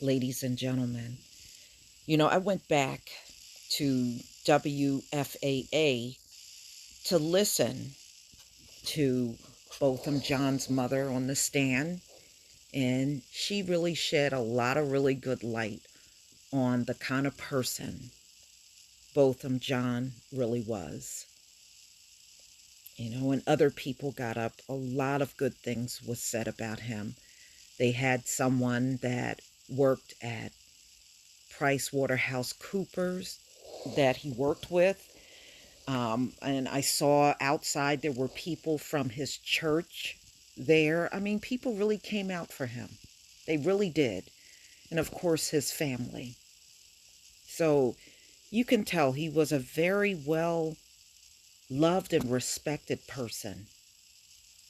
ladies and gentlemen. I went back to WFAA to listen to Botham John's mother on the stand, and she really shed a lot of really good light on the kind of person Botham John really was. And other people got up, a lot of good things was said about him. They had someone that worked at Price Waterhouse Coopers that he worked with. And I saw outside there were people from his church there. I mean, people really came out for him. They really did. And of course, his family. So you can tell he was a very well loved and respected person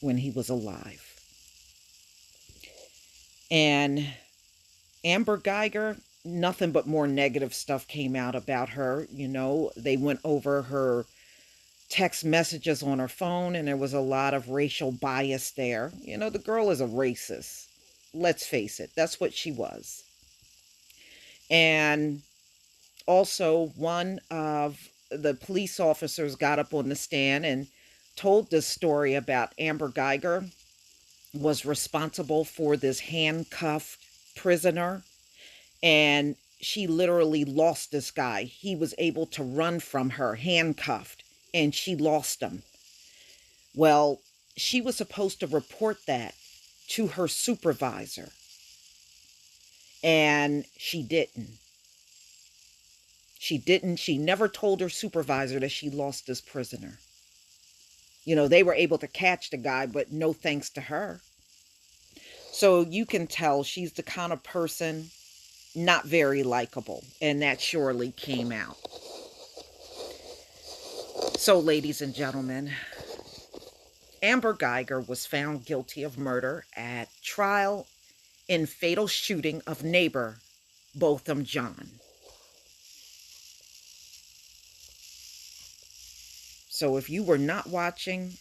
when he was alive. And Amber Guyger, nothing but more negative stuff came out about her. They went over her text messages on her phone, and there was a lot of racial bias there. The girl is a racist. Let's face it, that's what she was. And also, one of the police officers got up on the stand and told this story about Amber Guyger was responsible for this handcuffed prisoner, and she literally lost this guy. He was able to run from her handcuffed, and she lost him. Well, she was supposed to report that to her supervisor, and she didn't. She never told her supervisor that she lost this prisoner. They were able to catch the guy, but no thanks to her. So you can tell she's the kind of person not very likable, and that surely came out. So, ladies and gentlemen, Amber Guyger was found guilty of murder at trial in fatal shooting of neighbor Botham John. So if you were not watching,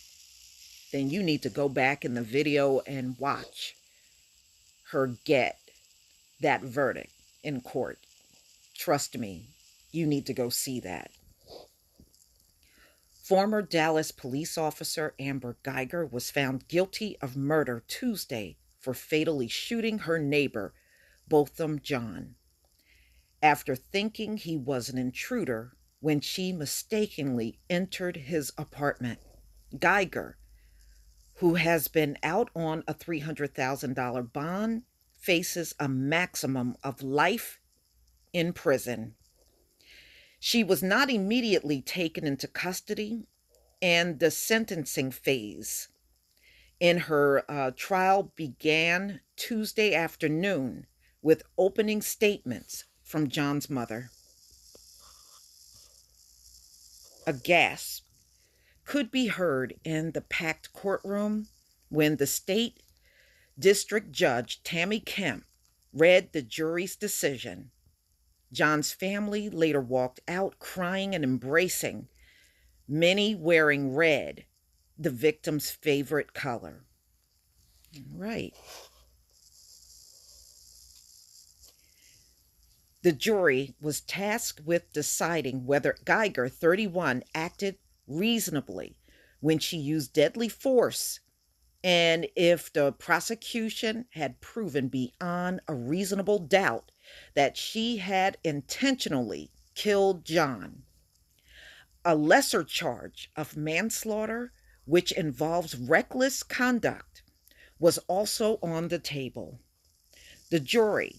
then you need to go back in the video and watch her get that verdict in court. Trust me, you need to go see that. Former Dallas police officer Amber Guyger was found guilty of murder Tuesday for fatally shooting her neighbor, Botham John, after thinking he was an intruder when she mistakenly entered his apartment. Guyger, who has been out on a $300,000 bond, faces a maximum of life in prison. She was not immediately taken into custody, and the sentencing phase in her trial began Tuesday afternoon with opening statements from John's mother. A gasp could be heard in the packed courtroom when the state district judge Tammy Kemp read the jury's decision. John's family later walked out crying and embracing, many wearing red, the victim's favorite color. Right. The jury was tasked with deciding whether Guyger, 31, acted reasonably when she used deadly force, and if the prosecution had proven beyond a reasonable doubt that she had intentionally killed John. A lesser charge of manslaughter, which involves reckless conduct, was also on the table. The jury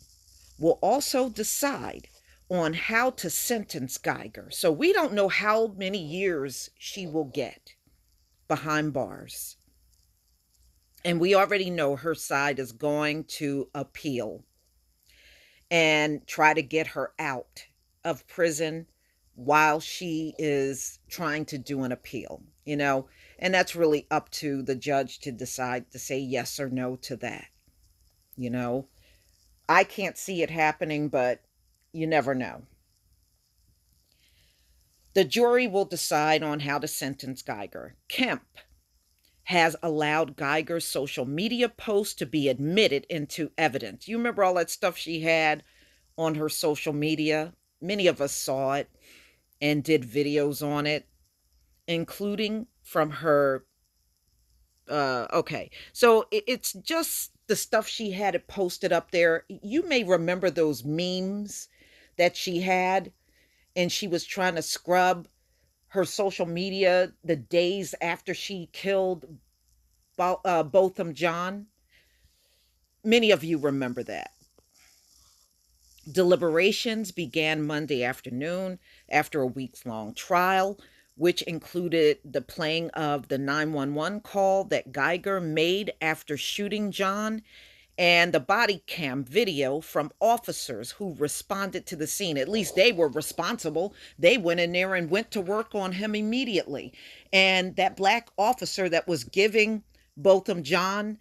will also decide on how to sentence Guyger. So we don't know how many years she will get behind bars. And we already know her side is going to appeal and try to get her out of prison while she is trying to do an appeal, and that's really up to the judge to decide to say yes or no to that. I can't see it happening, but you never know. The jury will decide on how to sentence Guyger. Kemp has allowed Guyger's social media posts to be admitted into evidence. You remember all that stuff she had on her social media? Many of us saw it and did videos on it, including from her. Okay, so it's just the stuff she had it posted up there. You may remember those memes that she had, and she was trying to scrub her social media the days after she killed Botham John. Many of you remember that. Deliberations began Monday afternoon after a weeks long trial, which included the playing of the 911 call that Guyger made after shooting John and the body cam video from officers who responded to the scene. At least they were responsible. They went in there and went to work on him immediately. And that black officer that was giving Botham John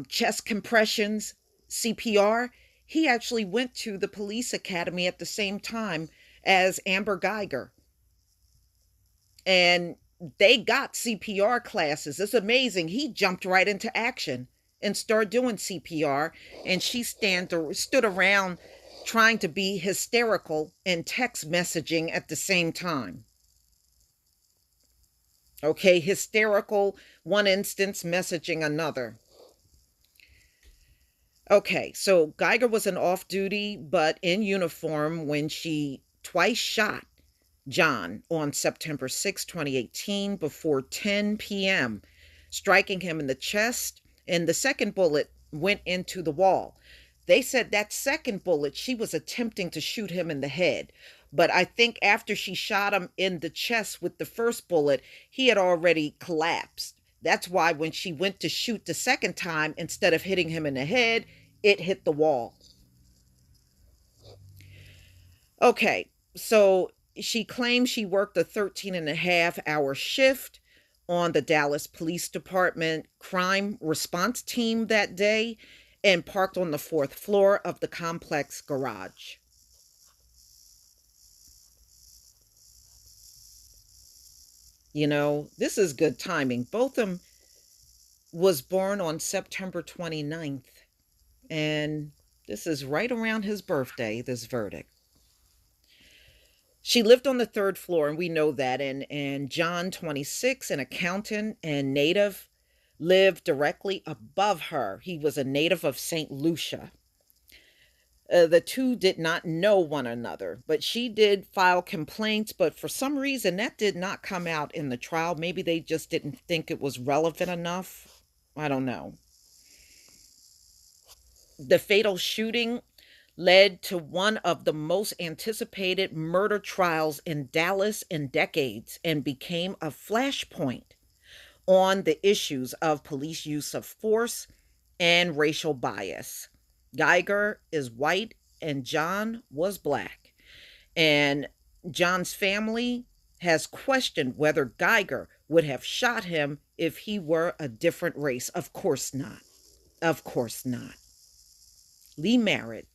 chest compressions, CPR, he actually went to the police academy at the same time as Amber Guyger. And they got CPR classes. It's amazing. He jumped right into action and started doing CPR, and she stood around trying to be hysterical and text messaging at the same time. Okay, hysterical one instance, messaging another. Okay, so Guyger was an off duty but in uniform when she twice shot John on September 6, 2018, before 10 p.m., striking him in the chest, and the second bullet went into the wall. They said that second bullet, she was attempting to shoot him in the head. But I think after she shot him in the chest with the first bullet, he had already collapsed. That's why when she went to shoot the second time, instead of hitting him in the head, it hit the wall. Okay, so she claims she worked a 13 and a half hour shift on the Dallas Police Department crime response team that day and parked on the fourth floor of the complex garage. You know, this is good timing. Botham was born on September 29th, and this is right around his birthday, this verdict. She lived on the third floor, and we know that. And John, 26, an accountant and native, lived directly above her. He was a native of St. Lucia. The two did not know one another, but she did file complaints. But for some reason, that did not come out in the trial. Maybe they just didn't think it was relevant enough. I don't know. The fatal shooting led to one of the most anticipated murder trials in Dallas in decades and became a flashpoint on the issues of police use of force and racial bias. Guyger is white and John was black. And John's family has questioned whether Guyger would have shot him if he were a different race. Of course not. Of course not. Lee Merritt,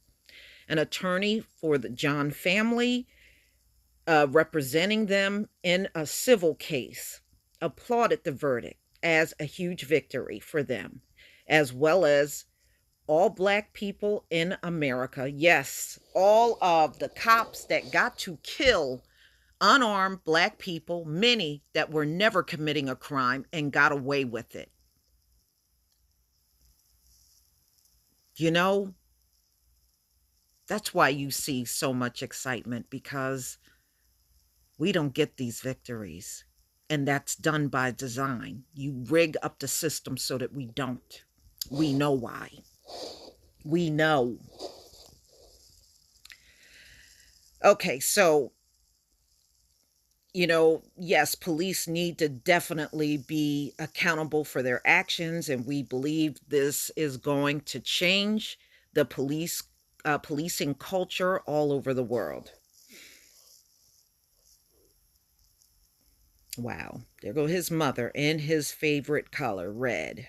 an attorney for the John family, representing them in a civil case, applauded the verdict as a huge victory for them, as well as all black people in America. Yes, all of the cops that got to kill unarmed black people, many that were never committing a crime and got away with it. You know, that's why you see so much excitement, because we don't get these victories. And that's done by design. You rig up the system so that we don't. We know why. We know. Okay, so, yes, police need to definitely be accountable for their actions, and we believe this is going to change the policing culture all over the world. Wow, there go his mother in his favorite color, red.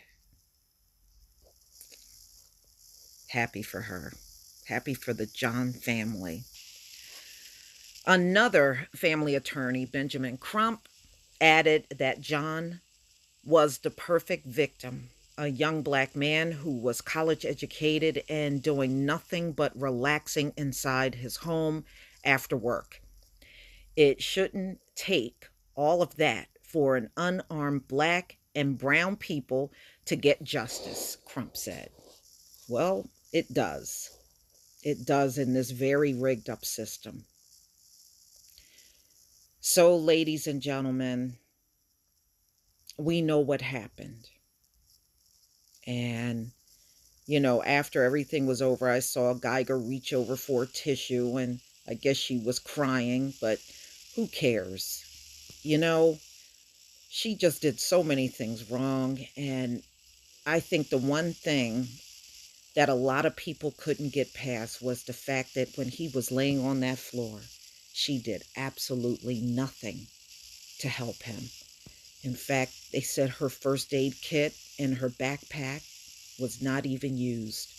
Happy for her. Happy for the John family. Another family attorney, Benjamin Crump, added that John was the perfect victim. A young black man who was college educated and doing nothing but relaxing inside his home after work. It shouldn't take all of that for an unarmed black and brown people to get justice, Crump said. Well, it does. It does in this very rigged up system. So, ladies and gentlemen, we know what happened. And, after everything was over, I saw Guyger reach over for a tissue, and I guess she was crying, but who cares? You know, she just did so many things wrong. And I think the one thing that a lot of people couldn't get past was the fact that when he was laying on that floor, she did absolutely nothing to help him. In fact, they said her first aid kit in her backpack was not even used.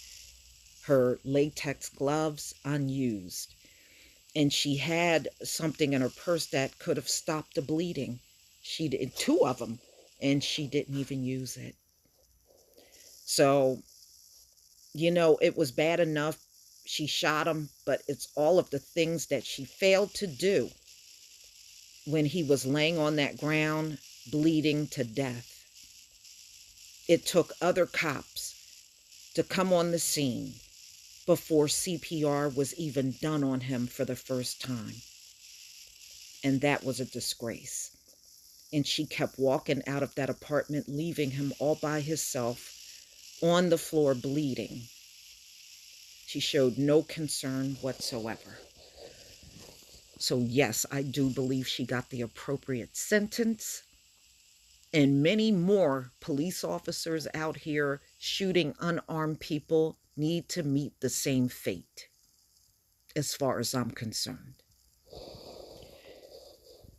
Her latex gloves unused. And she had something in her purse that could have stopped the bleeding. She did two of them, and she didn't even use it. So, it was bad enough she shot him, but it's all of the things that she failed to do when he was laying on that ground, bleeding to death. It took other cops to come on the scene before CPR was even done on him for the first time. And that was a disgrace. And she kept walking out of that apartment, leaving him all by himself on the floor bleeding. She showed no concern whatsoever. So yes, I do believe she got the appropriate sentence. And many more police officers out here shooting unarmed people need to meet the same fate, as far as I'm concerned.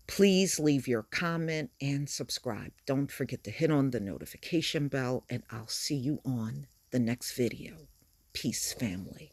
Please leave your comment and subscribe. Don't forget to hit on the notification bell, and I'll see you on the next video. Peace, family.